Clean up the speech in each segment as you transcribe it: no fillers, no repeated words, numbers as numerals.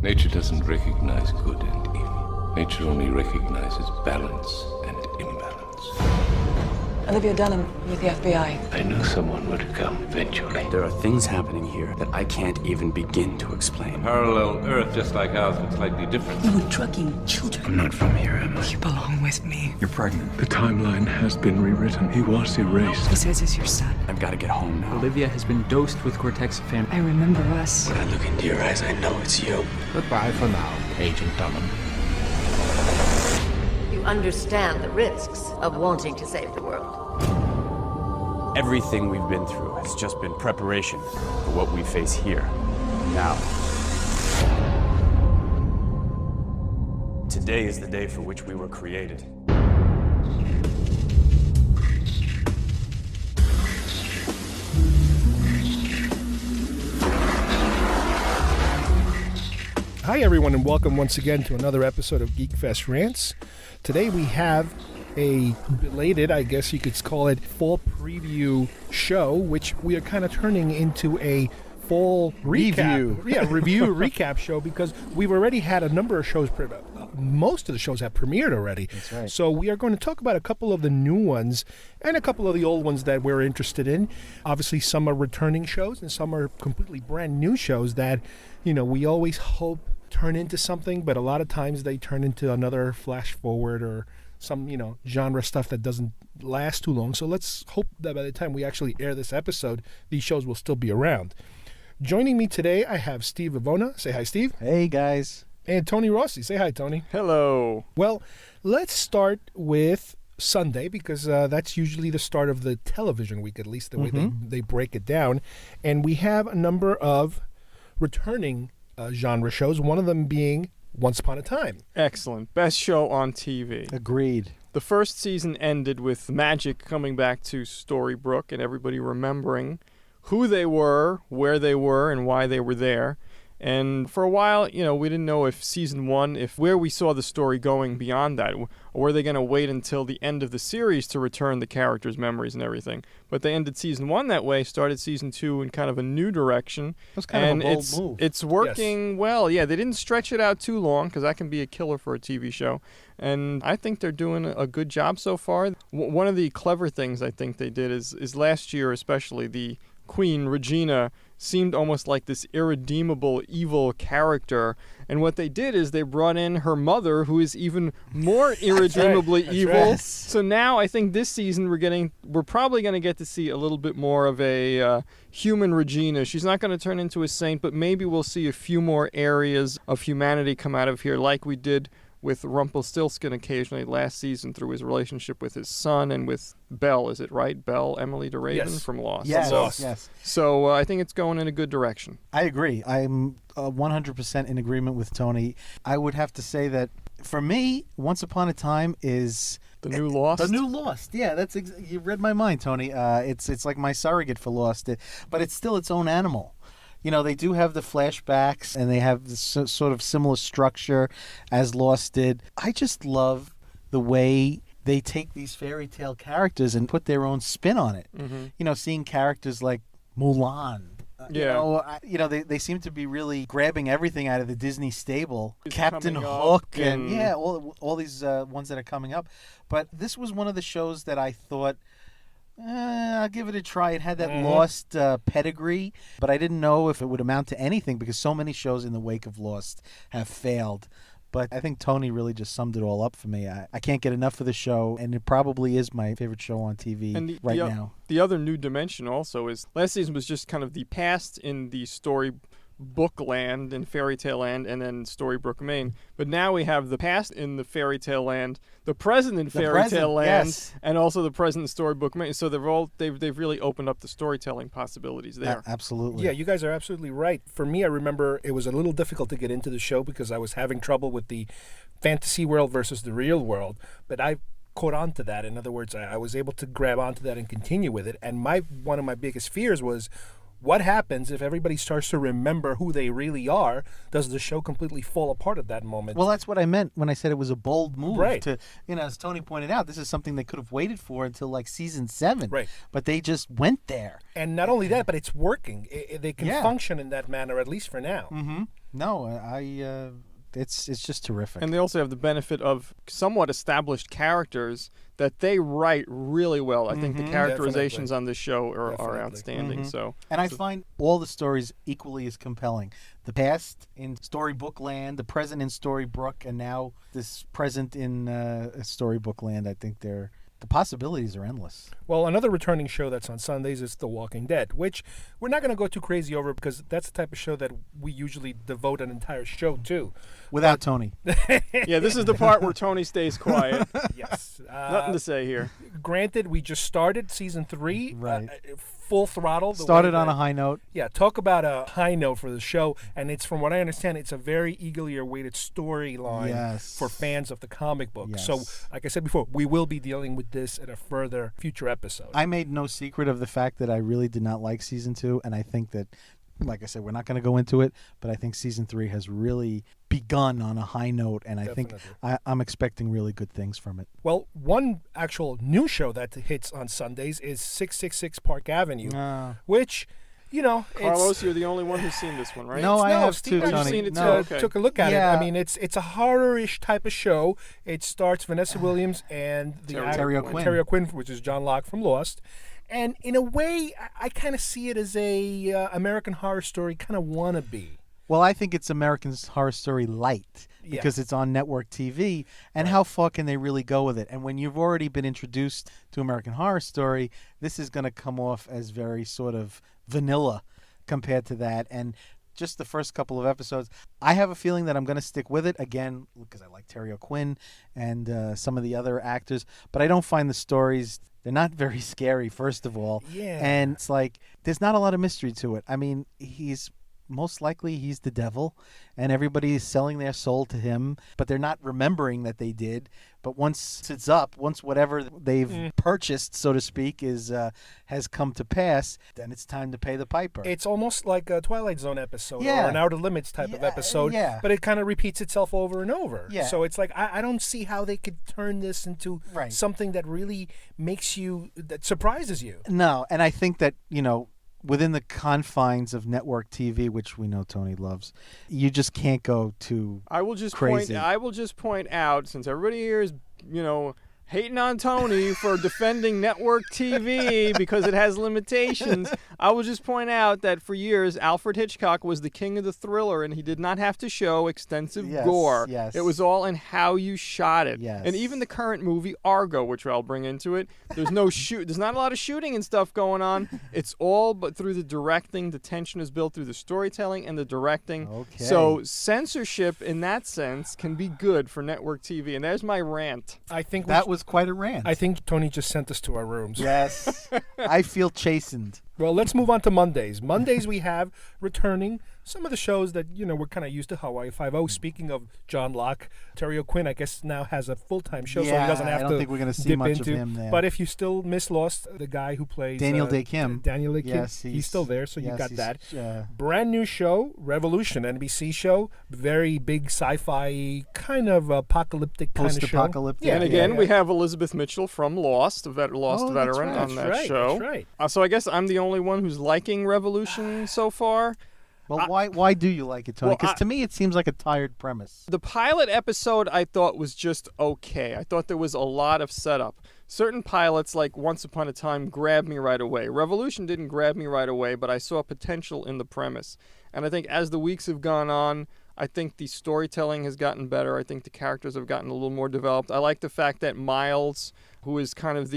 Nature doesn't recognize good and evil. Nature only recognizes balance and imbalance. Olivia Dunham with the FBI. I knew someone would come eventually. There are things happening here that I can't even begin to explain. Parallel Earth, just like ours, but slightly different. You were drugging children. I'm not from here, am I? You belong with me. You're pregnant. The timeline has been rewritten. He was erased. He says it's your son. I've got to get home now. Olivia has been dosed with cortexiphan. I remember us. When I look into your eyes, I know it's you. Goodbye for now, Agent Dunham. You understand the risks of wanting to save the world. Everything we've been through has just been preparation for what we face here. Now. Today is the day for which we were created. Hi, everyone, and welcome once again to another episode of Geekfest Rants. Today we have a belated, I guess you could call it, fall preview show, which we are kind of turning into a fall recap. Review recap show, because we've already had a number of shows. Most of the shows have premiered already. That's right. So we are going to talk about a couple of the new ones and a couple of the old ones that we're interested in. Obviously, some are returning shows and some are completely brand new shows that, we always hope turn into something, but a lot of times they turn into another flash forward or some, genre stuff that doesn't last too long. So let's hope that by the time we actually air this episode, these shows will still be around. Joining me today, I have Steve Ivona. Say hi, Steve. Hey, guys. And Tony Rossi. Say hi, Tony. Hello. Well, let's start with Sunday, because that's usually the start of the television week, at least the way they break it down. And we have a number of returning genre shows, one of them being Once Upon a Time. Excellent. Best show on TV. Agreed. The first season ended with Magic coming back to Storybrooke and everybody remembering who they were, where they were, and why they were there. And for a while, we didn't know if season one, where we saw the story going beyond that, or were they going to wait until the end of the series to return the characters' memories and everything. But they ended season one that way, started season two in kind of a new direction. That's kind of a bold move. It's working well. Yeah, they didn't stretch it out too long, because that can be a killer for a TV show. And I think they're doing a good job so far. One of the clever things I think they did is last year especially, the Queen, Regina, seemed almost like this irredeemable evil character, and what they did is they brought in her mother, who is even more irredeemably evil. Right. So now I think this season we're probably going to get to see a little bit more of a human Regina. She's not going to turn into a saint, but maybe we'll see a few more areas of humanity come out of here, like we did with Rumpelstiltskin occasionally last season through his relationship with his son and with Belle. Is it right? Belle, Emily DeRaven from Lost. Yes. So I think it's going in a good direction. I agree. I'm 100% in agreement with Tony. I would have to say that for me, Once Upon a Time is the new Lost. The new Lost. Yeah, you read my mind, Tony. It's like my surrogate for Lost, but it's still its own animal. They do have the flashbacks, and they have this sort of similar structure as Lost did. I just love the way they take these fairy tale characters and put their own spin on it. Mm-hmm. Seeing characters like Mulan. They seem to be really grabbing everything out of the Disney stable. Captain Hook and all these ones that are coming up. But this was one of the shows that I thought, I'll give it a try. It had that Lost pedigree, but I didn't know if it would amount to anything, because so many shows in the wake of Lost have failed. But I think Tony really just summed it all up for me. I can't get enough of the show, and it probably is my favorite show on TV now. The other new dimension also is last season was just kind of the past in the storybook land and fairy tale land, and then Storybrooke, Maine. But now we have the past in the fairy tale land, the present in fairy tale land, and also the present in Storybrooke, Maine. So they've really opened up the storytelling possibilities there. Absolutely. Yeah, you guys are absolutely right. For me, I remember it was a little difficult to get into the show because I was having trouble with the fantasy world versus the real world. But I caught on to that. In other words, I was able to grab onto that and continue with it. And one of my biggest fears was, what happens if everybody starts to remember who they really are? Does the show completely fall apart at that moment? Well, that's what I meant when I said it was a bold move. Right. As Tony pointed out, this is something they could have waited for until like season 7. Right. But they just went there. And not only that, but it's working. They can function in that manner, at least for now. Mm-hmm. No, it's just terrific. And they also have the benefit of somewhat established characters that they write really well. I think the characterizations on this show are outstanding. So, and I find all the stories equally as compelling. The past in Storybook Land, the present in Storybrooke, and now this present in Storybook Land. I think the possibilities are endless. Well, another returning show that's on Sundays is The Walking Dead, which we're not going to go too crazy over because that's the type of show that we usually devote an entire show to. Without Tony. yeah, this is the part where Tony stays quiet. Yes. Nothing to say here. Granted, we just started season 3. Right. Full throttle. Started on a high note. Yeah, talk about a high note for the show. And it's, from what I understand, it's a very eagerly awaited storyline for fans of the comic book. Yes. So, like I said before, we will be dealing with this in a further future episode. I made no secret of the fact that I really did not like season 2, and I think that, like I said, we're not going to go into it, but I think season 3 has really begun on a high note, and I think I'm expecting really good things from it. Well, one actual new show that hits on Sundays is 666 Park Avenue, which, you know, Carlos, you're the only one who's seen this one, right? No, I have Steve too, Tony. Seen it too? No. Okay. Took a look at it. Yeah. I mean, it's a horror-ish type of show. It starts Vanessa Williams and Terry O'Quinn. Terry O'Quinn, which is John Locke from Lost. And in a way, I kind of see it as a American Horror Story kind of wannabe. Well, I think it's American Horror Story light because it's on network TV, and how far can they really go with it? And when you've already been introduced to American Horror Story, this is going to come off as very sort of vanilla compared to that. And just the first couple of episodes, I have a feeling that I'm going to stick with it, again, because I like Terry O'Quinn and some of the other actors, but I don't find the stories... They're not very scary, first of all. Yeah. And it's like, there's not a lot of mystery to it. I mean, most likely he's the devil, and everybody is selling their soul to him, but they're not remembering that they did. But once it's up, once whatever they've purchased, so to speak, has come to pass, then it's time to pay the piper. It's almost like a Twilight Zone episode or an Outer Limits type of episode, but it kind of repeats itself over and over. Yeah. So it's like, I don't see how they could turn this into something that really that surprises you. No, and I think that, you know, within the confines of network TV, which we know Tony loves, you just can't go too crazy. I will just point out, since everybody here is, you know, hating on Tony for defending network TV because it has limitations, I will just point out that for years, Alfred Hitchcock was the king of the thriller, and he did not have to show extensive gore. Yes. It was all in how you shot it. Yes. And even the current movie, Argo, which I'll bring into it, there's there's not a lot of shooting and stuff going on. It's all but through the directing. The tension is built through the storytelling and the directing. Okay. So censorship, in that sense, can be good for network TV. And there's my rant. I think that was quite a rant. I think Tony just sent us to our rooms. Yes. I feel chastened. Well, let's move on to Mondays. Mondays we have returning some of the shows that, you know, we're kind of used to. Hawaii Five-0. Speaking of John Locke, Terry O'Quinn, I guess, now has a full-time show, so he doesn't have to I don't think we're going to see dip much into. of him there. But if you still miss Lost, the guy who plays Daniel Day Kim. Yes, he's still there, so you got that. Brand new show, Revolution, NBC show. Very big sci-fi, kind of apocalyptic kind of show. Post-apocalyptic. And again, we have Elizabeth Mitchell from Lost, veteran on that show. That's right. So I guess I'm the only one who's liking Revolution so far. Well, why do you like it, Tony? Because to me, it seems like a tired premise. The pilot episode I thought was just okay. I thought there was a lot of setup. Certain pilots, like Once Upon a Time, grabbed me right away. Revolution didn't grab me right away, but I saw potential in the premise. And I think as the weeks have gone on, I think the storytelling has gotten better. I think the characters have gotten a little more developed. I like the fact that Miles, who is kind of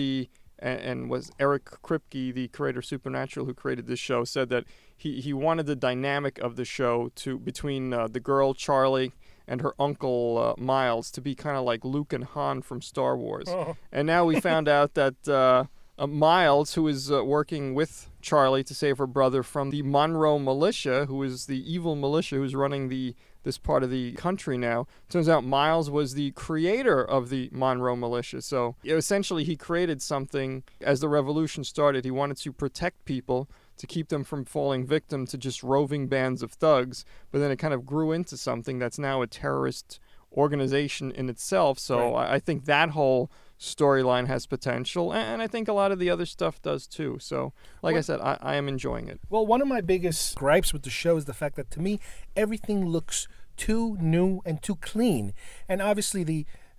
and was Eric Kripke, the creator of Supernatural, who created this show, said that he wanted the dynamic of the show between the girl Charlie and her uncle Miles to be kind of like Luke and Han from Star Wars. Oh. And now we found out that Miles, who is working with Charlie to save her brother from the Monroe militia, who is the evil militia who's running this part of the country now. Turns out Miles was the creator of the Monroe militia. So essentially he created something as the revolution started. He wanted to protect people, to keep them from falling victim to just roving bands of thugs. But then it kind of grew into something that's now a terrorist organization in itself. So I think that whole storyline has potential, and I think a lot of the other stuff does too. So, like I said, I am enjoying it. Well, one of my biggest gripes with the show is the fact that, to me, everything looks too new and too clean. And obviously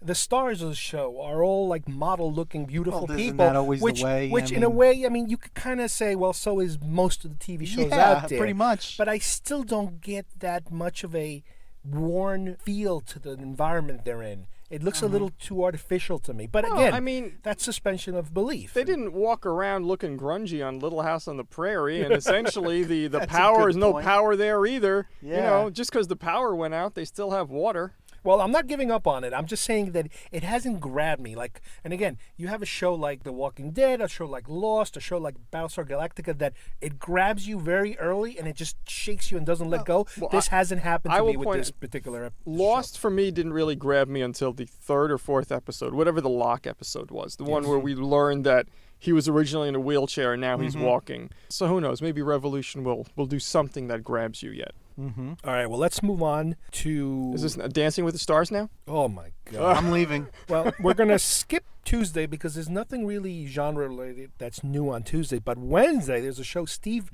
the stars of the show are all like model-looking, beautiful Well, people. isn't that always the which, way? Which, I in a mean- way, I mean, you could kind of say, well, so is most of the TV shows Yeah, out there. pretty much. But I still don't get that much of a worn feel to the environment they're in. It looks a little too artificial to me. But Well, again, I mean, that's suspension of belief. they didn't walk around looking grungy on Little House on the Prairie, and essentially the That's a power good is no point. power there either. You Yeah. know, just because the power went out, they still have water. Well, I'm not giving up on it. I'm just saying that it hasn't grabbed me. Like, and again, you have a show like The Walking Dead, a show like Lost, a show like Battlestar Galactica that it grabs you very early and it just shakes you and doesn't let go. well, This hasn't happened I to will me with point- this particular episode. Lost for me didn't really grab me until the third or fourth episode, whatever the Locke episode was, the one where we learned that he was originally in a wheelchair and now he's walking. So who knows? Maybe Revolution will do something that grabs you yet. All right, well, let's move on to. Is this Dancing with the Stars now? Oh my God. I'm leaving. Well, we're going to skip Tuesday because there's nothing really genre related that's new on Tuesday. But Wednesday, there's a show Steve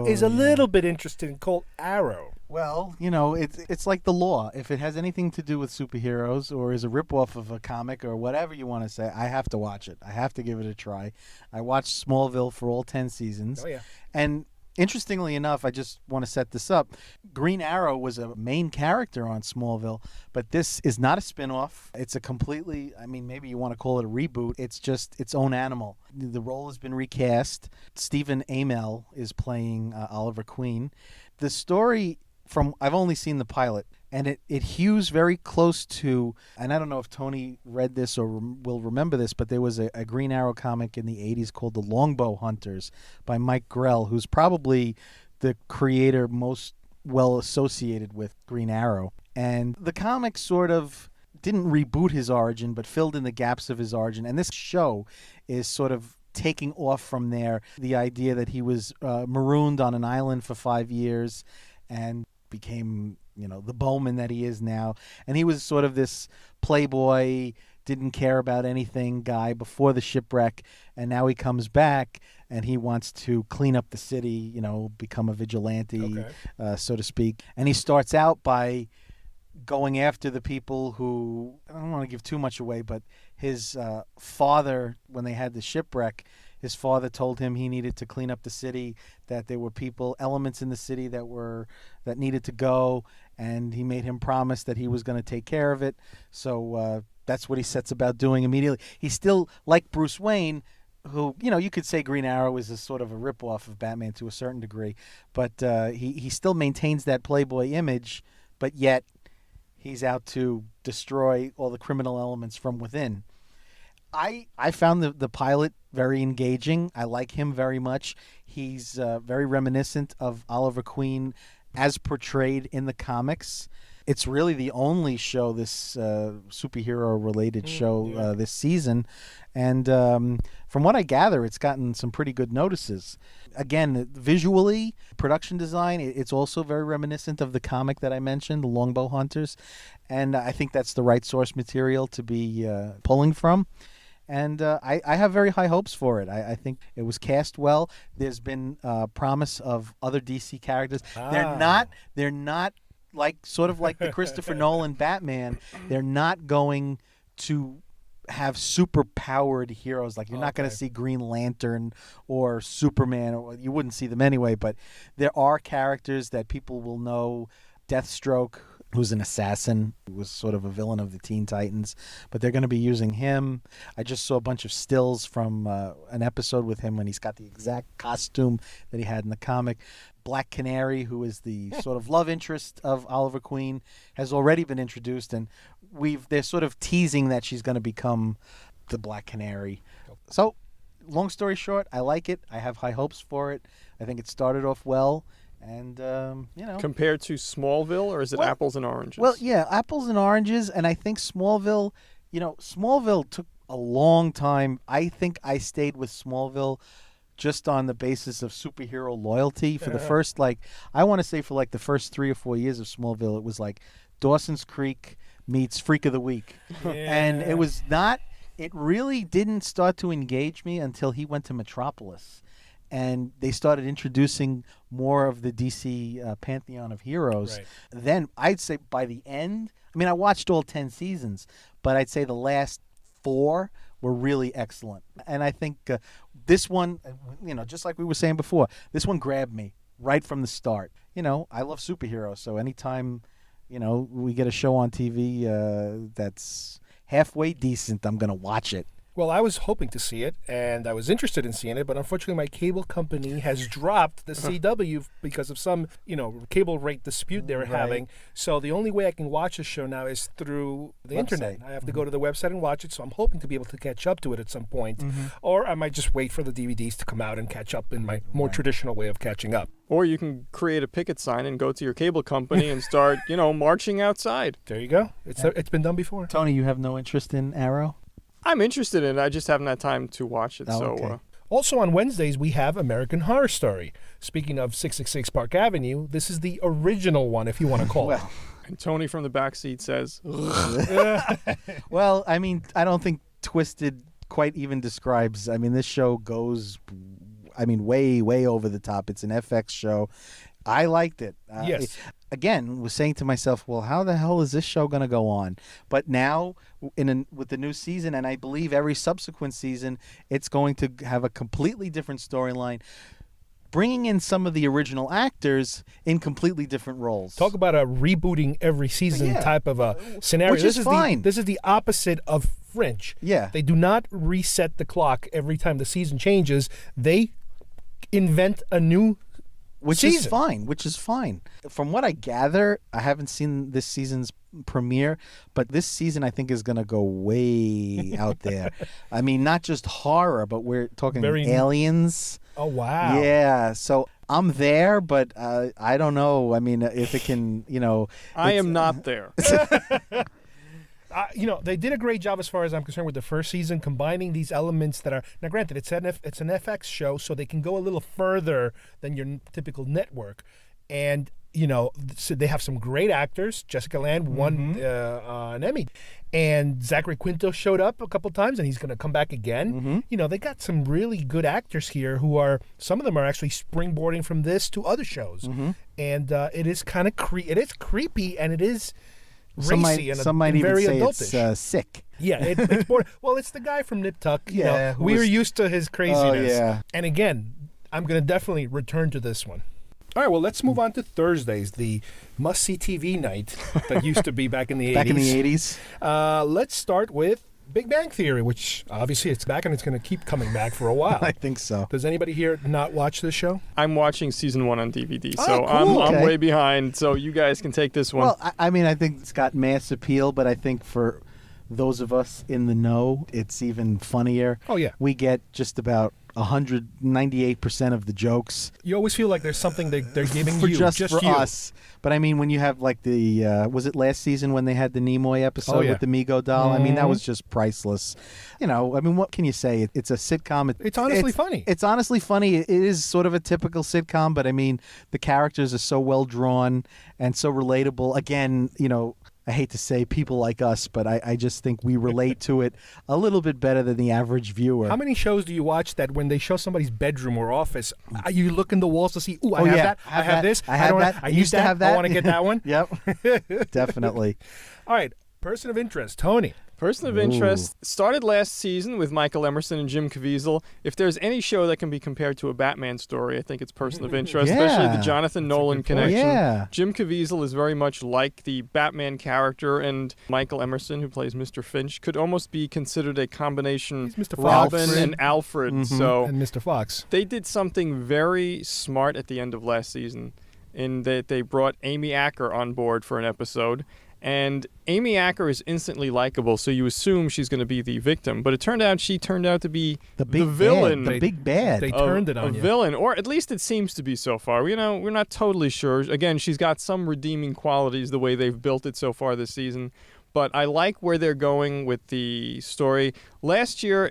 is a little bit interested in called Arrow. Well, you know, it's like the law. If it has anything to do with superheroes or is a ripoff of a comic or whatever you want to say, I have to watch it. I have to give it a try. I watched Smallville for all 10 seasons. Oh, yeah. And interestingly enough, I just want to set this up. Green Arrow was a main character on Smallville, but this is not a spin-off. It's a completely, I mean, maybe you want to call it a reboot. It's just its own animal. The role has been recast. Stephen Amell is playing Oliver Queen. The story I've only seen the pilot, and it hews very close to, and I don't know if Tony read this or will remember this, but there was a Green Arrow comic in the 80s called The Longbow Hunters by Mike Grell, who's probably the creator most well associated with Green Arrow. And the comic sort of didn't reboot his origin, but filled in the gaps of his origin. And this show is sort of taking off from there, the idea that he was marooned on an island for 5 years and became, you know, the bowman that he is now. And he was sort of this playboy, didn't care about anything guy before the shipwreck, and now he comes back and he wants to clean up the city, you know, become a vigilante, so to speak. And he starts out by going after the people who, I don't want to give too much away, but his father, when they had the shipwreck, his father told him he needed to clean up the city, that there were elements in the city that needed to go, and he made him promise that he was going to take care of it. So that's what he sets about doing immediately. He's still like Bruce Wayne, who, you know, you could say Green Arrow is a sort of a ripoff of Batman to a certain degree, but he still maintains that playboy image, but yet he's out to destroy all the criminal elements from within. I found the pilot very engaging. I like him very much. He's very reminiscent of Oliver Queen as portrayed in the comics. It's really the only show, this superhero-related show this season. And from what I gather, it's gotten some pretty good notices. Again, visually, production design, it's also very reminiscent of the comic that I mentioned, The Longbow Hunters. And I think that's the right source material to be pulling from. And I have very high hopes for it. I think it was cast well. There's been promise of other DC characters. They're not like sort of like the Christopher Nolan Batman. They're not going to have super powered heroes. Like you're not going to see Green Lantern or Superman, or you wouldn't see them anyway. But there are characters that people will know. Deathstroke, who's an assassin, who was sort of a villain of the Teen Titans, but they're going to be using him. I just saw a bunch of stills from an episode with him when he's got the exact costume that he had in the comic. Black Canary, who is the sort of love interest of Oliver Queen, has already been introduced, and they're sort of teasing that she's going to become the Black Canary. So, long story short, I like it. I have high hopes for it. I think it started off well. And, you know. Compared to Smallville, or is it apples and oranges? Well, yeah, apples and oranges. And I think Smallville took a long time. I think I stayed with Smallville just on the basis of superhero loyalty for the first, I want to say for the first 3 or 4 years of Smallville, it was like Dawson's Creek meets Freak of the Week. And it was not It really didn't start to engage me until he went to Metropolis. And they started introducing more of the DC pantheon of heroes. Right. Then I'd say by the end, I mean, I watched all 10 seasons, but I'd say the last 4 were really excellent. And I think this one, just like we were saying before, this one grabbed me right from the start. I love superheroes, so anytime, we get a show on TV that's halfway decent, I'm going to watch it. Well, I was hoping to see it, and I was interested in seeing it, but unfortunately my cable company has dropped the CW because of some, cable rate dispute they were having. So the only way I can watch the show now is through the internet. I have to go to the website and watch it, so I'm hoping to be able to catch up to it at some point. Or I might just wait for the DVDs to come out and catch up in my more traditional way of catching up. Or you can create a picket sign and go to your cable company and start, marching outside. There you go. It's been done before. Tony, you have no interest in Arrow? I'm interested in it. I just haven't had time to watch it. Okay. Also on Wednesdays, we have American Horror Story. Speaking of 666 Park Avenue, this is the original one, if you want to call it. And Tony from the backseat says, Well, I mean, I don't think Twisted quite even describes. I mean, this show goes, way, way over the top. It's an FX show. I liked it. Yes. Again, was saying to myself, well, how the hell is this show going to go on? But now, with the new season, and I believe every subsequent season, it's going to have a completely different storyline, bringing in some of the original actors in completely different roles. Talk about a rebooting every season type of a scenario. Which is fine. This is the opposite of Fringe. Yeah. They do not reset the clock every time the season changes. They invent a new Which season. is fine. From what I gather, I haven't seen this season's premiere, but this season I think is going to go way out there. I mean, not just horror, but we're talking aliens. Oh, wow. Yeah, so I'm there, but I don't know. I mean, if it can, I am not there. They did a great job as far as I'm concerned with the first season, combining these elements that are now. Granted, it's an FX show, so they can go a little further than your typical network, and so they have some great actors. Jessica Lange won an Emmy, and Zachary Quinto showed up a couple times, and he's going to come back again. They got some really good actors here some of them are actually springboarding from this to other shows, and it is kind of it is creepy, and it is racy and some might very even say adultish. It's sick. Yeah, it's more. Well, it's the guy from Nip Tuck. We're used to his craziness. Oh, yeah. And again, I'm going to definitely return to this one. All right, well, let's move on to Thursdays, the must-see TV night that used to be back in the 80s. Back in the 80s. Let's start with Big Bang Theory, which obviously it's back and it's going to keep coming back for a while. I think so. Does anybody here not watch this show? I'm watching season 1 on DVD, Oh, so cool. I'm Okay. way behind. So you guys can take this one. Well, I mean, I think it's got mass appeal, but I think for those of us in the know, it's even funnier. Oh, yeah. We get just about 198% of the jokes. You always feel like there's something they're giving for you. just for you. us. But I mean, when you have like the was it last season when they had the Nimoy episode yeah. with the Mego doll? I mean, that was just priceless. I mean, what can you say? It's a sitcom. It's honestly funny. It's honestly funny. It is sort of a typical sitcom, but I mean, the characters are so well drawn and so relatable. Again, I hate to say people like us, but I just think we relate to it a little bit better than the average viewer. How many shows do you watch that when they show somebody's bedroom or office, you look in the walls to see, I have that, I have this, I have that, I used to have that, I want to get that one? Yep, definitely. All right, person of interest, Tony. Person of interest started last season with Michael Emerson and Jim Caviezel. If there's any show that can be compared to a Batman story, I think it's Person of Interest, especially the Jonathan Nolan connection. Yeah. Jim Caviezel is very much like the Batman character, and Michael Emerson, who plays Mr. Finch, could almost be considered a combination He's Mr. Robin Fox. and Alfred. So And Mr. Fox. they did something very smart at the end of last season in that they brought Amy Acker on board for an episode. And Amy Acker is instantly likable, so you assume she's going to be the victim. But she turned out to be the villain. The big bad. They turned it on you. A villain, or at least it seems to be so far. We're not totally sure. Again, she's got some redeeming qualities the way they've built it so far this season. But I like where they're going with the story. Last year,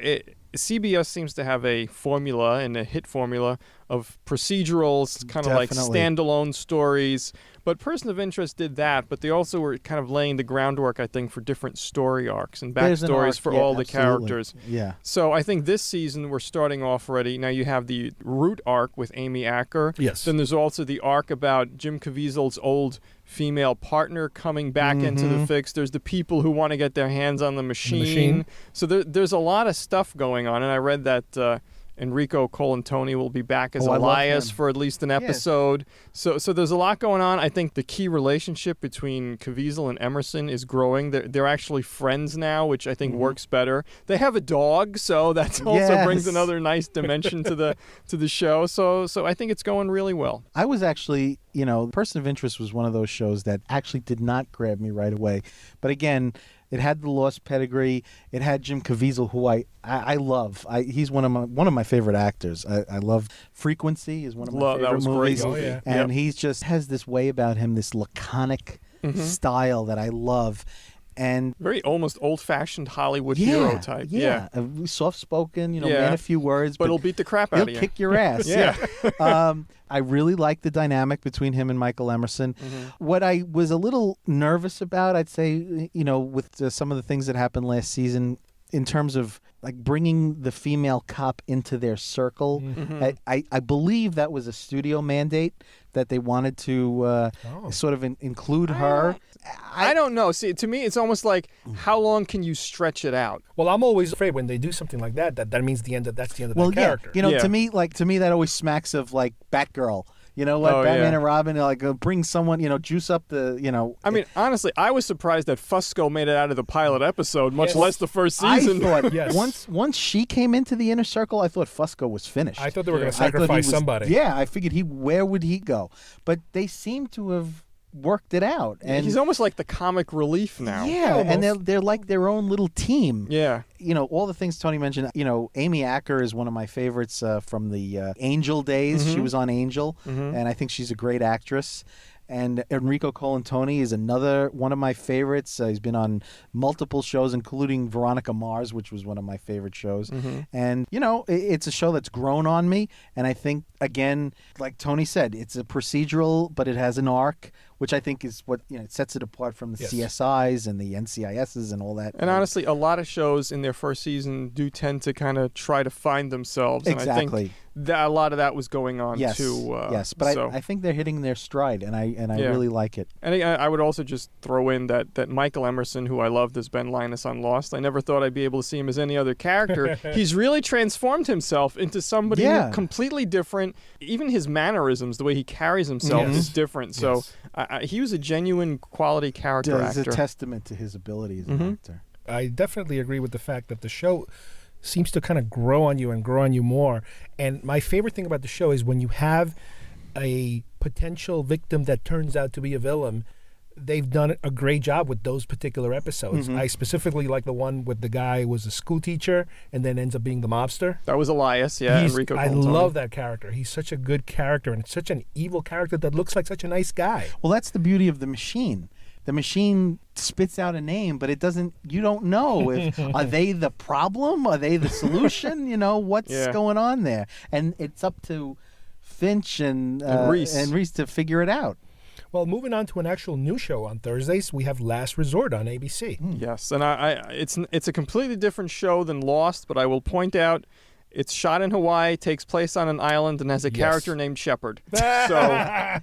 CBS seems to have a formula and a hit formula of procedurals, kind of like standalone stories. But Person of Interest did that, but they also were kind of laying the groundwork, I think, for different story arcs and There's an backstories arc, for yeah, all the absolutely. characters. Yeah. So I think this season we're starting off already. Now you have the Root arc with Amy Acker. Yes. Then there's also the arc about Jim Caviezel's old female partner coming back into the fix. There's the people who want to get their hands on the machine. So there's a lot of stuff going on, and I read that Enrico Colantoni will be back as Oh, I love Elias him. for at least an episode. So there's a lot going on. I think the key relationship between Caviezel and Emerson is growing. They're actually friends now, which I think works better. They have a dog, so that also brings Yes. another nice dimension to the show. So I think it's going really well. I was actually, Person of Interest was one of those shows that actually did not grab me right away. But again, it had the Lost pedigree. It had Jim Caviezel, who I love. He's one of my favorite actors. I love Frequency is one of my favorite that was movies. great. Oh, yeah. And he's just has this way about him, this laconic style that I love. And Very almost old-fashioned Hollywood hero type. Yeah, soft-spoken, Yeah. man a few words, But he'll beat the crap out he'll of you. kick your ass. Yeah. I really like the dynamic between him and Michael Emerson. What I was a little nervous about, I'd say, with some of the things that happened last season in terms of like bringing the female cop into their circle. I believe that was a studio mandate that they wanted to sort of include her. I don't know. See, to me, it's almost like, how long can you stretch it out? Well, I'm always afraid when they do something like that means that's the end of the character. To me that always smacks of like Batgirl. Batman and Robin, bring someone, juice up the, I mean, honestly, I was surprised that Fusco made it out of the pilot episode, much Yes. less the first season. I thought Yes. once she came into the inner circle, I thought Fusco was finished. I thought they were going to I thought he sacrifice was- somebody. Yeah, I figured where would he go? But they seem to have worked it out. And He's almost like the comic relief now. yeah, and they're like their own little team. Yeah. All the things Tony mentioned. Amy Acker is one of my favorites from the Angel days. She was on Angel, and I think she's a great actress. And Enrico Colantoni is another one of my favorites. He's been on multiple shows, including Veronica Mars, which was one of my favorite shows. And, it's a show that's grown on me. And I think, again, like Tony said, it's a procedural, but it has an arc, which I think is what, it sets it apart from the CSIs and the NCISs and all that. And honestly, a lot of shows in their first season do tend to kind of try to find themselves. And I Exactly. think that a lot of that was going on Yes, too. yes, but so. I think they're hitting their stride, and I really like it. And I would also just throw in that Michael Emerson, who I loved as Ben Linus on Lost, I never thought I'd be able to see him as any other character. He's really transformed himself into somebody completely different. Even his mannerisms, the way he carries himself is different. So he was a genuine quality character It's actor. a testament to his ability as an actor. I definitely agree with the fact that the show seems to kind of grow on you more. And my favorite thing about the show is when you have a potential victim that turns out to be a villain, they've done a great job with those particular episodes. I specifically like the one with the guy who was a school teacher and then ends up being the mobster. That was Elias, Enrico I Colantoni. love that character. He's such a good character and such an evil character that looks like such a nice guy. Well, that's the beauty of the machine. The machine spits out a name, but you don't know if are they the problem? Are they the solution? What's going on there? And it's up to Finch and Reese to figure it out. Well, moving on to an actual new show on Thursdays, we have Last Resort on ABC. Yes, and it's a completely different show than Lost, but I will point out it's shot in Hawaii, takes place on an island, and has a character named Shepard. So,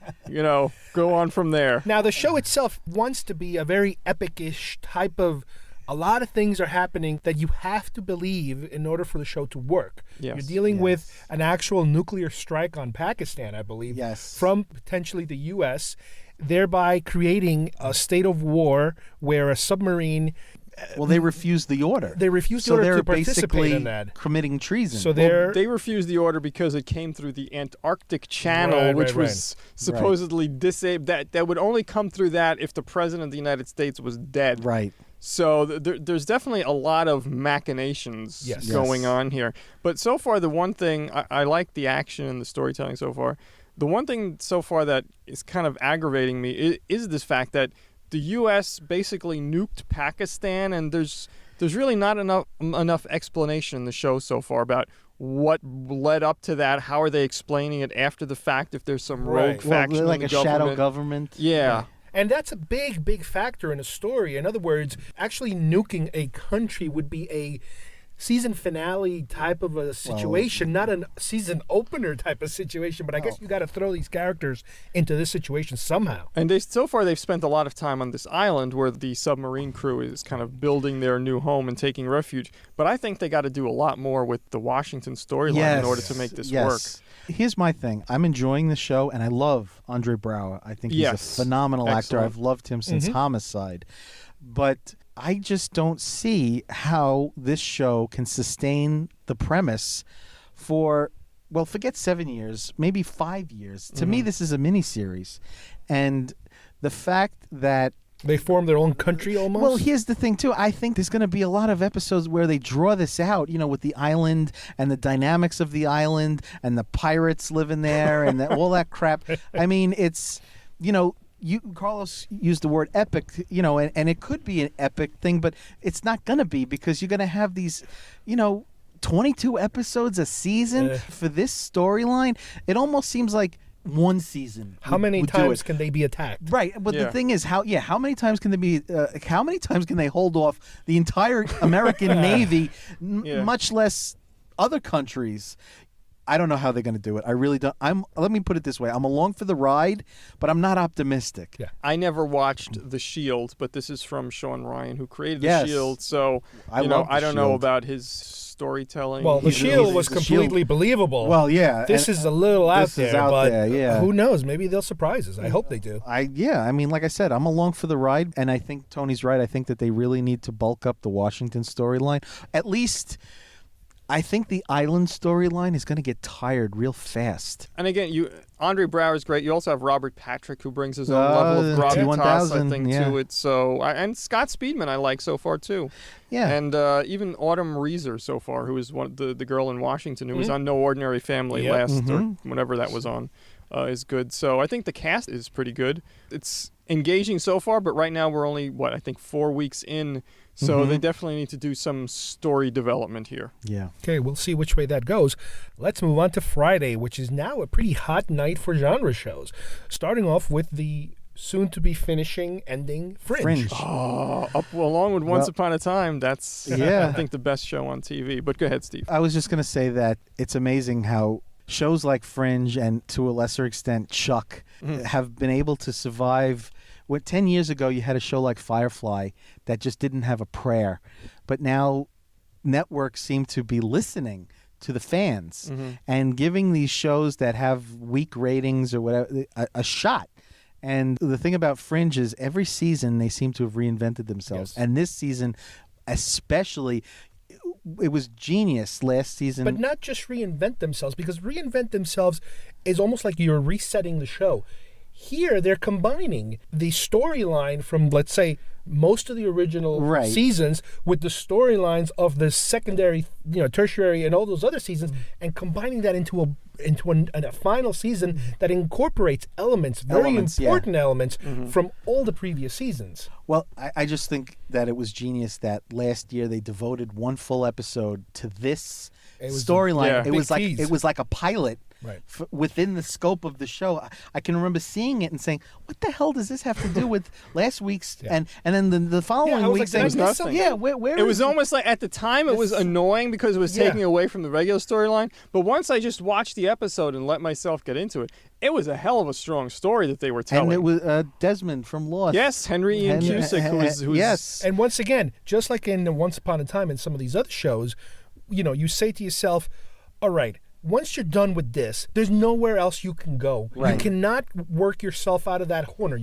go on from there. Now, the show itself wants to be a very epic-ish type of... A lot of things are happening that you have to believe in order for the show to work. Yes. You're dealing with an actual nuclear strike on Pakistan, I believe, from potentially the U.S., thereby creating a state of war where a submarine... Well, they refused the order. They refused the so order they're to participate basically in that. committing treason. So they refused the order because it came through the Antarctic Channel, which was supposedly disabled. That would only come through that if the president of the United States was dead. Right. So there's definitely a lot of machinations going on here. But so far, the one thing I like the action and the storytelling so far. The one thing so far that is kind of aggravating me is this fact that the U.S. basically nuked Pakistan, and there's really not enough explanation in the show so far about what led up to that. How are they explaining it after the fact? If there's some rogue faction, like in a the government. shadow government. Yeah. And that's a big, big factor in a story. In other words, actually nuking a country would be a season finale type of a situation, not a season opener type of situation. But I guess you got to throw these characters into this situation somehow. And so far they've spent a lot of time on this island where the submarine crew is kind of building their new home and taking refuge. But I think they got to do a lot more with the Washington storyline in order to make this work. Here's my thing. I'm enjoying the show, and I love Andre Braugher. I think he's a phenomenal actor. I've loved him since Homicide. But I just don't see how this show can sustain the premise for, well, forget 7 years, maybe 5 years. To me, this is a miniseries. And the fact that they form their own country almost? Well, here's the thing, too. I think there's going to be a lot of episodes where they draw this out, with the island and the dynamics of the island and the pirates living there and all that crap. I mean, it's, Carlos used the word epic, and it could be an epic thing, but it's not going to be because you're going to have these, 22 episodes a season for this storyline. It almost seems like one season. How many times can they be attacked? Right, but the thing is, how many times can they be? How many times can they hold off the entire American Navy, much less other countries? I don't know how they're going to do it. I really don't. Let me put it this way: I'm along for the ride, but I'm not optimistic. Yeah. I never watched The Shield, but this is from Sean Ryan, who created The Shield. So I don't know about his storytelling. Well, The Shield was completely believable. Well, yeah. This is a little out there, but yeah. Who knows? Maybe they'll surprise us. I hope they do. I mean, like I said, I'm along for the ride, and I think Tony's right. I think that they really need to bulk up the Washington storyline. At least, I think the island storyline is going to get tired real fast. And again, Andre Braugher is great. You also have Robert Patrick, who brings his own level of gravitas, I think, to it. So, and Scott Speedman, I like so far too. Yeah. And even Autumn Reeser so far, who is the girl in Washington who was on No Ordinary Family last or whenever that was on, is good. So I think the cast is pretty good. It's engaging so far, but right now we're only 4 weeks in. So they definitely need to do some story development here. Yeah. Okay, we'll see which way that goes. Let's move on to Friday, which is now a pretty hot night for genre shows. Starting off with the soon-to-be ending Fringe. Oh, along with Once Upon a Time, that's, I think, the best show on TV. But go ahead, Steve. I was just going to say that it's amazing how shows like Fringe and, to a lesser extent, Chuck have been able to survive. 10 years ago, you had a show like Firefly that just didn't have a prayer. But now networks seem to be listening to the fans and giving these shows that have weak ratings or whatever a shot. And the thing about Fringe is every season they seem to have reinvented themselves. Yes. And this season especially, it was genius last season. But not just reinvent themselves, because reinvent themselves is almost like you're resetting the show. Here, they're combining the storyline from, let's say, most of the original seasons with the storylines of the secondary, tertiary, and all those other seasons, and combining that into a final season that incorporates very important elements from all the previous seasons. Well, I just think that it was genius that last year they devoted one full episode to this storyline. It was like a pilot. Right. Within the scope of the show. I can remember seeing it and saying, what the hell does this have to do with last week's and then the following week saying, nothing. Where it was almost like at the time it was annoying because it was taking away from the regular storyline, but once I just watched the episode and let myself get into it, it was a hell of a strong story that they were telling. And it was Desmond from Lost. Yes, Henry Ian Cusick, who's yes. And once again, just like in Once Upon a Time and some of these other shows, you say to yourself, all right, once you're done with this, there's nowhere else you can go. Right. You cannot work yourself out of that corner.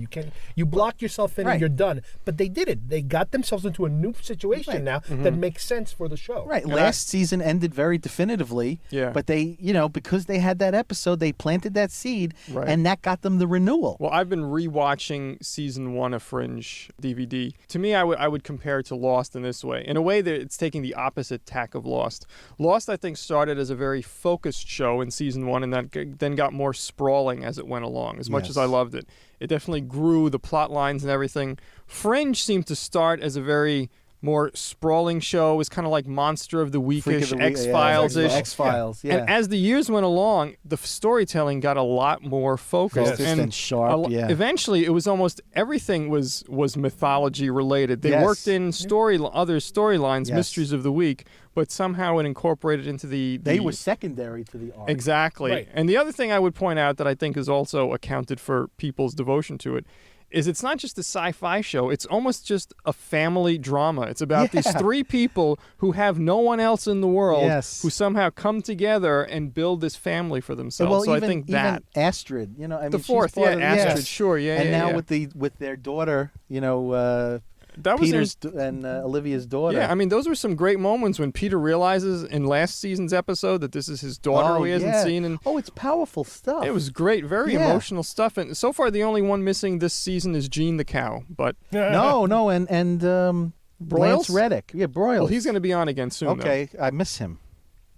You block yourself in and you're done. But they did it. They got themselves into a new situation now that makes sense for the show. Right. Last season ended very definitively. Yeah. But they, because they had that episode, they planted that seed, and that got them the renewal. Well, I've been rewatching season 1 of Fringe DVD. To me, I would compare it to Lost in this way. In a way, that it's taking the opposite tack of Lost. Lost, I think, started as a very focused show in season 1 and that then got more sprawling as it went along. As much as I loved it, it definitely grew the plot lines and everything. Fringe seemed to start as a very more sprawling show. It was kind of like Monster of the Weekish, X-Files-ish. X-Files, yeah. And as the years went along, the storytelling got a lot more focused. And sharp, Eventually, it was almost everything was mythology related. They worked in other storylines, Mysteries of the Week, but somehow it incorporated into the... They were secondary to the arc. Exactly. Right. And the other thing I would point out that I think is also accounted for people's devotion to it is it's not just a sci-fi show. It's almost just a family drama. It's about these three people who have no one else in the world who somehow come together and build this family for themselves. Well, so even, I think that... even Astrid, you know, I mean, the fourth, she's part of, Astrid, sure, yeah, and now yeah. with their daughter, you know, that was Peter's and Olivia's daughter. Yeah, I mean, those were some great moments when Peter realizes in last season's episode that this is his daughter who he hasn't seen. And it's powerful stuff. It was great, very emotional stuff. And so far, the only one missing this season is Gene the cow. But no, and Broyles? Lance Reddick. Yeah, Broyles. Well, he's going to be on again soon. Okay, though. I miss him.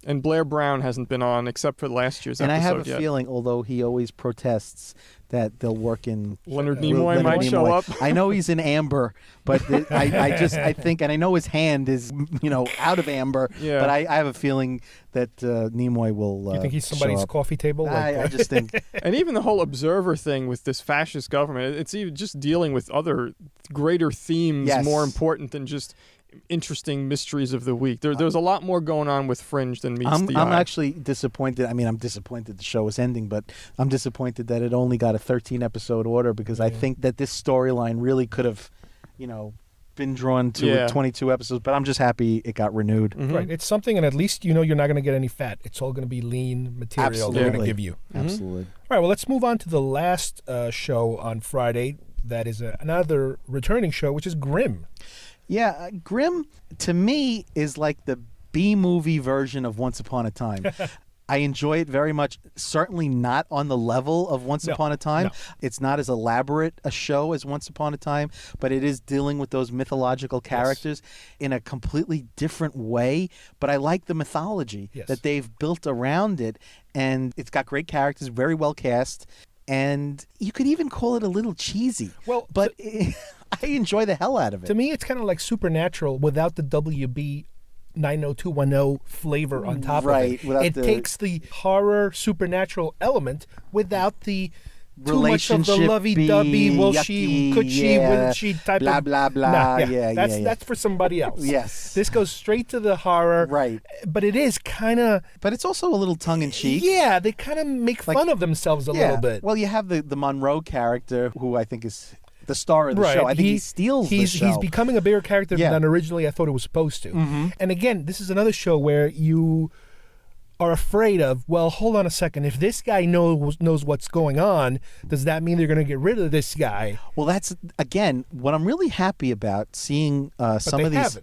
And Blair Brown hasn't been on except for last year's episode. And I have a yet. feeling, although he always protests, that they'll work in Leonard Nimoy might show up. I know he's in amber, but I think, and I know his hand is out of amber. Yeah. But I have a feeling that Nimoy will. You think he's somebody's coffee table? I just think. And even the whole observer thing with this fascist government, it's even just dealing with other greater themes more important than just interesting mysteries of the week. There's a lot more going on with Fringe than meets the eye. I'm actually disappointed. I mean, I'm disappointed the show is ending, but I'm disappointed that it only got a 13-episode order because I think that this storyline really could have, been drawn to 22 episodes. But I'm just happy it got renewed. Mm-hmm. Right. It's something, and at least you're not going to get any fat. It's all going to be lean material they're going to give you. Mm-hmm. Absolutely. All right. Well, let's move on to the last show on Friday. That is another returning show, which is Grimm. Yeah, Grimm, to me, is like the B-movie version of Once Upon a Time. I enjoy it very much. Certainly not on the level of Once Upon a Time. No. It's not as elaborate a show as Once Upon a Time, but it is dealing with those mythological characters in a completely different way. But I like the mythology that they've built around it, and it's got great characters, very well cast, and you could even call it a little cheesy. Well, but I enjoy the hell out of it. To me, it's kind of like Supernatural without the WB 90210 flavor on top of it. It takes the horror supernatural element without the too much of the lovey-dovey, will she, could she, will she type blah, of... blah, blah. Nah, that's for somebody else. Yes. This goes straight to the horror. Right. But it is kind of... But it's also a little tongue-in-cheek. Yeah, they kind of make fun of themselves a little bit. Well, you have the Monroe character, who I think is the star of the show. I think he steals the show. He's becoming a bigger character than originally I thought it was supposed to. Mm-hmm. And again, this is another show where you are afraid of, well, hold on a second. If this guy knows what's going on, does that mean they're going to get rid of this guy? Well, that's, again, what I'm really happy about seeing some of these.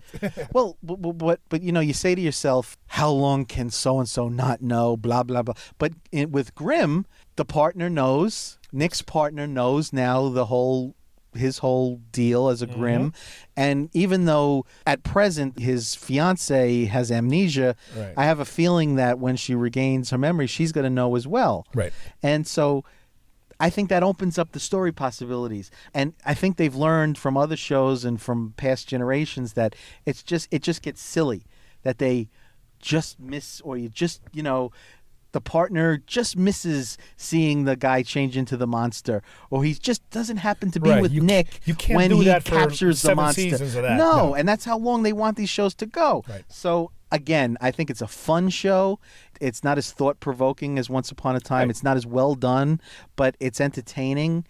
Well, but you say to yourself, how long can so-and-so not know, blah, blah, blah. But with Grimm, the partner knows, Nick's partner knows now his whole deal as a Grimm. And even though at present his fiance has amnesia, I have a feeling that when she regains her memory, she's going to know as well. Right. And so I think that opens up the story possibilities. And I think they've learned from other shows and from past generations that it just gets silly, that they just miss, or the partner just misses seeing the guy change into the monster, or he just doesn't happen to be with Nick when he captures the monster. Seasons of that. No, and that's how long they want these shows to go. Right. So again, I think it's a fun show. It's not as thought-provoking as Once Upon a Time. Right. It's not as well done, but it's entertaining,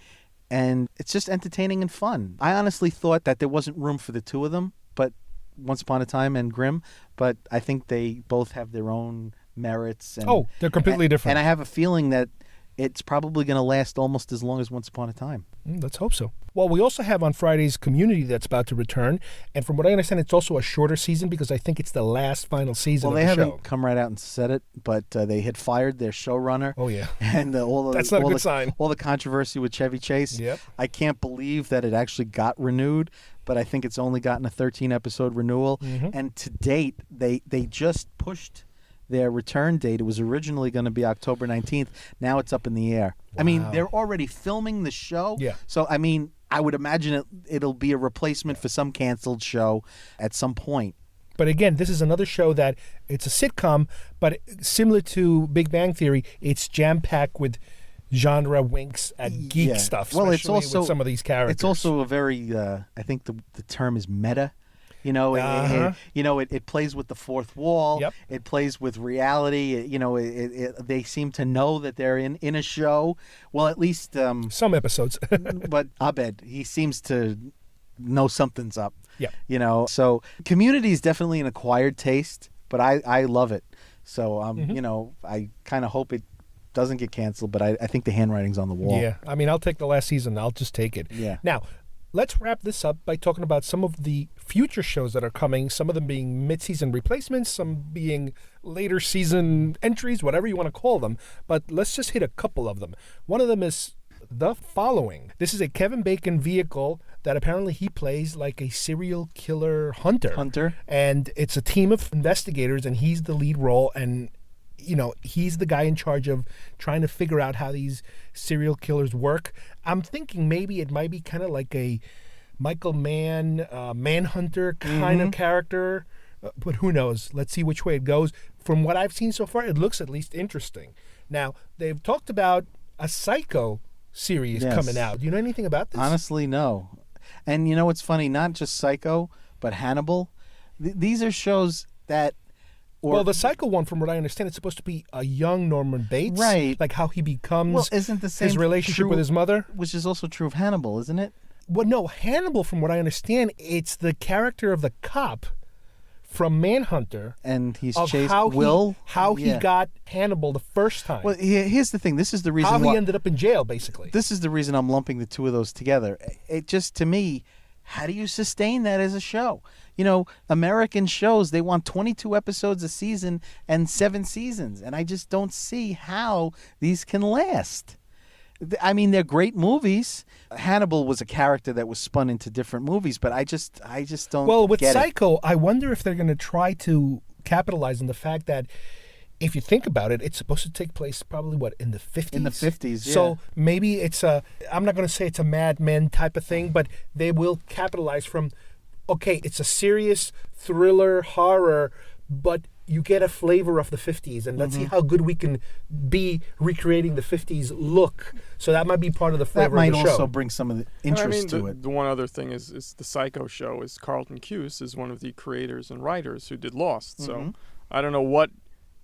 and it's just entertaining and fun. I honestly thought that there wasn't room for the two of them, but Once Upon a Time and Grimm, but I think they both have their own merits. And, they're completely different. And I have a feeling that it's probably going to last almost as long as Once Upon a Time. Let's hope so. Well, we also have on Fridays Community that's about to return. And from what I understand, it's also a shorter season because I think it's the last final season of the show. Well, they haven't come right out and said it, but they had fired their showrunner. Oh, yeah. And that's not a good sign. All the controversy with Chevy Chase. Yep. I can't believe that it actually got renewed, but I think it's only gotten a 13-episode renewal. Mm-hmm. And to date, they just pushed their return date. It was originally going to be October 19th. Now it's up in the air. Wow. I mean, they're already filming the show. Yeah. So, I mean, I would imagine it'll be a replacement for some canceled show at some point. But again, this is another show that it's a sitcom, but similar to Big Bang Theory, it's jam-packed with genre winks at geek stuff. Well, it's especially also with some of these characters. It's also a very, I think the term is meta. You know, it plays with the fourth wall. Yep. It plays with reality. They seem to know that they're in a show. Well, at least some episodes. But Abed, he seems to know something's up. Yeah. So Community is definitely an acquired taste, but I love it. So I kind of hope it doesn't get canceled, but I think the handwriting's on the wall. Yeah. I mean, I'll take the last season. I'll just take it. Yeah. Now, let's wrap this up by talking about some of the future shows that are coming, some of them being mid-season replacements, some being later season entries, whatever you want to call them. But let's just hit a couple of them. One of them is The Following. This is a Kevin Bacon vehicle that apparently he plays like a serial killer hunter. And it's a team of investigators, and he's the lead role, and he's the guy in charge of trying to figure out how these serial killers work. I'm thinking maybe it might be kind of like a Michael Mann, Manhunter kind of character, but who knows? Let's see which way it goes. From what I've seen so far, it looks at least interesting. Now, they've talked about a Psycho series coming out. Do you know anything about this? Honestly, no. And you know what's funny? Not just Psycho, but Hannibal. These are shows that... Well, the Psycho one, from what I understand, it's supposed to be a young Norman Bates. Right. Like how he becomes isn't the same his relationship true, with his mother. Which is also true of Hannibal, isn't it? Well, no, Hannibal, from what I understand, it's the character of the cop from Manhunter. And he's of chased how Will. He got Hannibal the first time. Well, here's the thing. This is the reason how why he ended up in jail, basically. This is the reason I'm lumping the two of those together. It just, to me, how do you sustain that as a show? American shows, they want 22 episodes a season and 7 seasons. And I just don't see how these can last. I mean, they're great movies. Hannibal was a character that was spun into different movies, but I just don't Well, with get Psycho, it. I wonder if they're going to try to capitalize on the fact that if you think about it, it's supposed to take place probably, in the 50s? In the 50s, yeah. So maybe it's I'm not going to say it's a Mad Men type of thing, but they will capitalize from, okay, it's a serious thriller, horror, but you get a flavor of the 50s, and let's see how good we can be recreating the 50s look. So that might be part of the flavor That of might the show. also bring some of the interest to it. The one other thing is the Psycho show is Carlton Cuse is one of the creators and writers who did Lost. So I don't know what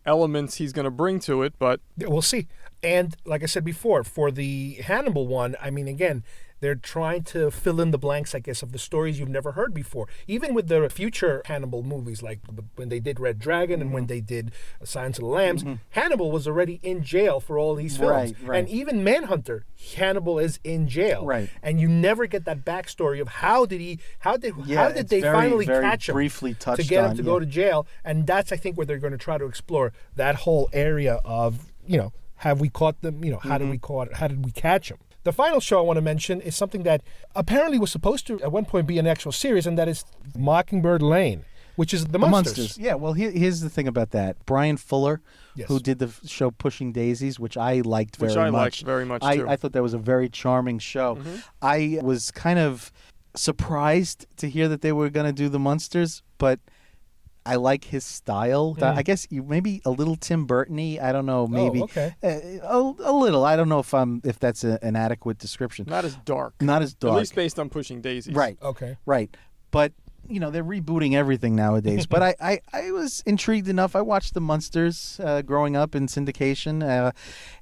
elements he's going to bring to it, but we'll see. And like I said before, for the Hannibal one, I mean, again, they're trying to fill in the blanks, I guess, of the stories you've never heard before. Even with the future Hannibal movies, like when they did Red Dragon and when they did Silence of the Lambs, Hannibal was already in jail for all these films. Right. And even Manhunter, Hannibal is in jail. Right. And you never get that backstory of how did they finally catch him briefly touched to get him on, to go to jail. And that's, I think, where they're going to try to explore that whole area of, have we caught them? How did we catch them? The final show I want to mention is something that apparently was supposed to at one point be an actual series, and that is Mockingbird Lane, which is the Munsters. Yeah, well, here's the thing about that. Brian Fuller, who did the show Pushing Daisies, which I liked very much. Which I liked very much, too. I thought that was a very charming show. I was kind of surprised to hear that they were going to do the Munsters, but I like his style. I guess maybe a little Tim Burton-y. I don't know. Maybe a little. I don't know if that's an adequate description. not as dark. Not as dark. At least based on Pushing Daisies. Right. Okay. Right. But they're rebooting everything nowadays. But I was intrigued enough. I watched the Munsters growing up in syndication,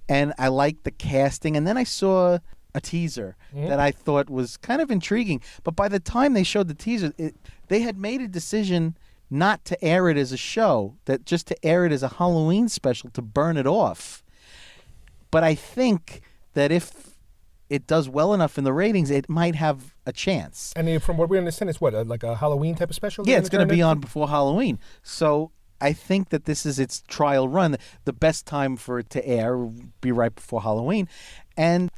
and I liked the casting. And then I saw a teaser that I thought was kind of intriguing. But by the time they showed the teaser, they had made a decision not to air it as a show, that just to air it as a Halloween special to burn it off. But I think that if it does well enough in the ratings, it might have a chance. And from what we understand, it's like a Halloween type of special? Yeah, it's going to be on before Halloween. So I think that this is its trial run. The best time for it to air will be right before Halloween. And,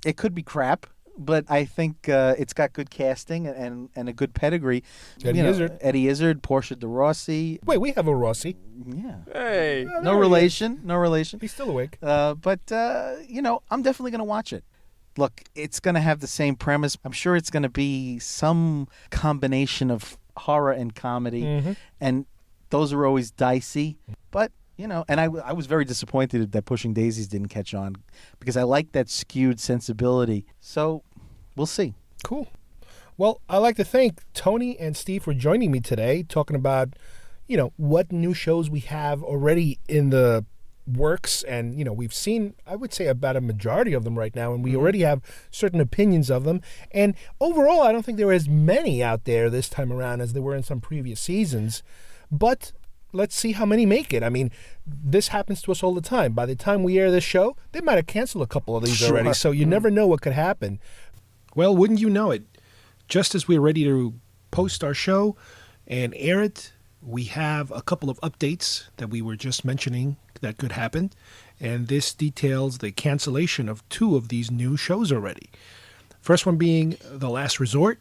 it could be crap. But I think it's got good casting and a good pedigree. Eddie Izzard, Portia de Rossi. Wait, we have a Rossi. Yeah. Hey. No relation. He's still awake. But I'm definitely going to watch it. Look, it's going to have the same premise. I'm sure it's going to be some combination of horror and comedy, and those are always dicey. But, and I was very disappointed that Pushing Daisies didn't catch on because I like that skewed sensibility. So, we'll see. Cool. Well, I'd like to thank Tony and Steve for joining me today, talking about, what new shows we have already in the works. And, we've seen, I would say, about a majority of them right now, and we already have certain opinions of them. And overall, I don't think there are as many out there this time around as there were in some previous seasons. But let's see how many make it. I mean, this happens to us all the time. By the time we air this show, they might have canceled a couple of these already, so you never know what could happen. Well, wouldn't you know it? Just as we're ready to post our show and air it, we have a couple of updates that we were just mentioning that could happen, and this details the cancellation of 2 of these new shows already. First one being The Last Resort,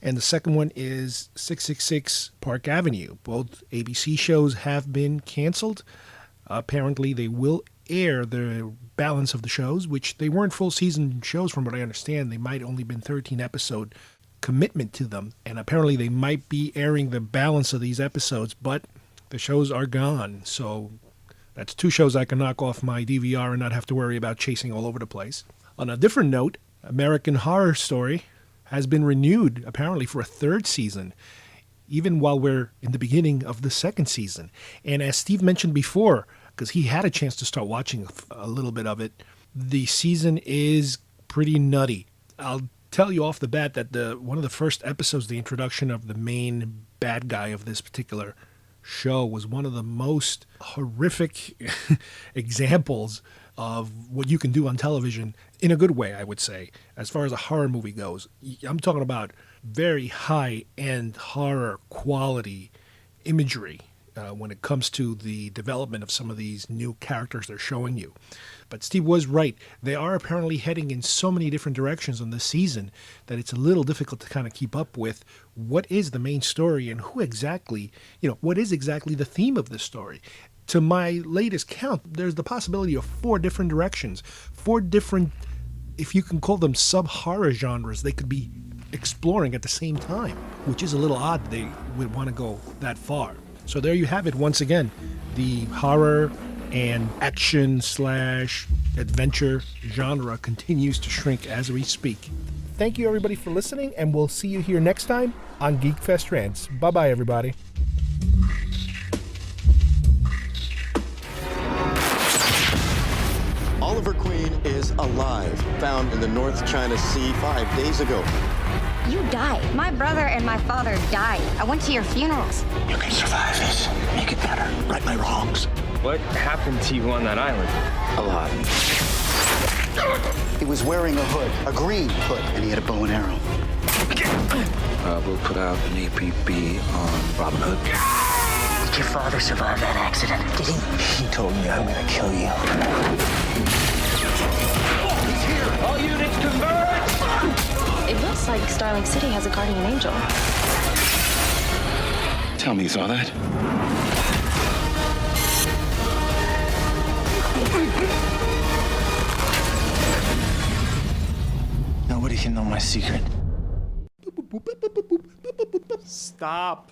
and the second one is 666 Park Avenue. Both ABC shows have been canceled. Apparently, they will air the balance of the shows, which they weren't full season shows from what I understand. They might only been 13 episode commitment to them, and apparently they might be airing the balance of these episodes, but the shows are gone. So that's 2 shows I can knock off my DVR and not have to worry about chasing all over the place. On a different note, American Horror Story has been renewed apparently for a 3rd season, even while we're in the beginning of the 2nd season. And as Steve mentioned before, because he had a chance to start watching a little bit of it, the season is pretty nutty. I'll tell you off the bat that one of the first episodes, the introduction of the main bad guy of this particular show, was one of the most horrific examples of what you can do on television in a good way, I would say, as far as a horror movie goes. I'm talking about very high-end horror quality imagery when it comes to the development of some of these new characters they're showing you. But Steve was right. They are apparently heading in so many different directions on this season that it's a little difficult to kind of keep up with what is the main story and who exactly, what is exactly the theme of this story. To my latest count, there's the possibility of 4 different directions, 4 different, if you can call them sub-horror genres, they could be exploring at the same time, which is a little odd they would want to go that far. So there you have it once again, the horror and action/adventure genre continues to shrink as we speak. Thank you everybody for listening, and we'll see you here next time on Geekfest Rants. Bye-bye, everybody. Oliver Queen is alive, found in the North China Sea 5 days ago. You died. My brother and my father died. I went to your funerals. You can survive this. Make it better. Right my wrongs. What happened to you on that island? A lot. He was wearing a hood, a green hood, and he had a bow and arrow. We'll put out an APB on Robin Hood. Did your father survive that accident? Did he? He told me I'm gonna kill you. He's here! All units converge! It looks like Starling City has a guardian angel. Tell me you saw that? Nobody can know my secret. Stop.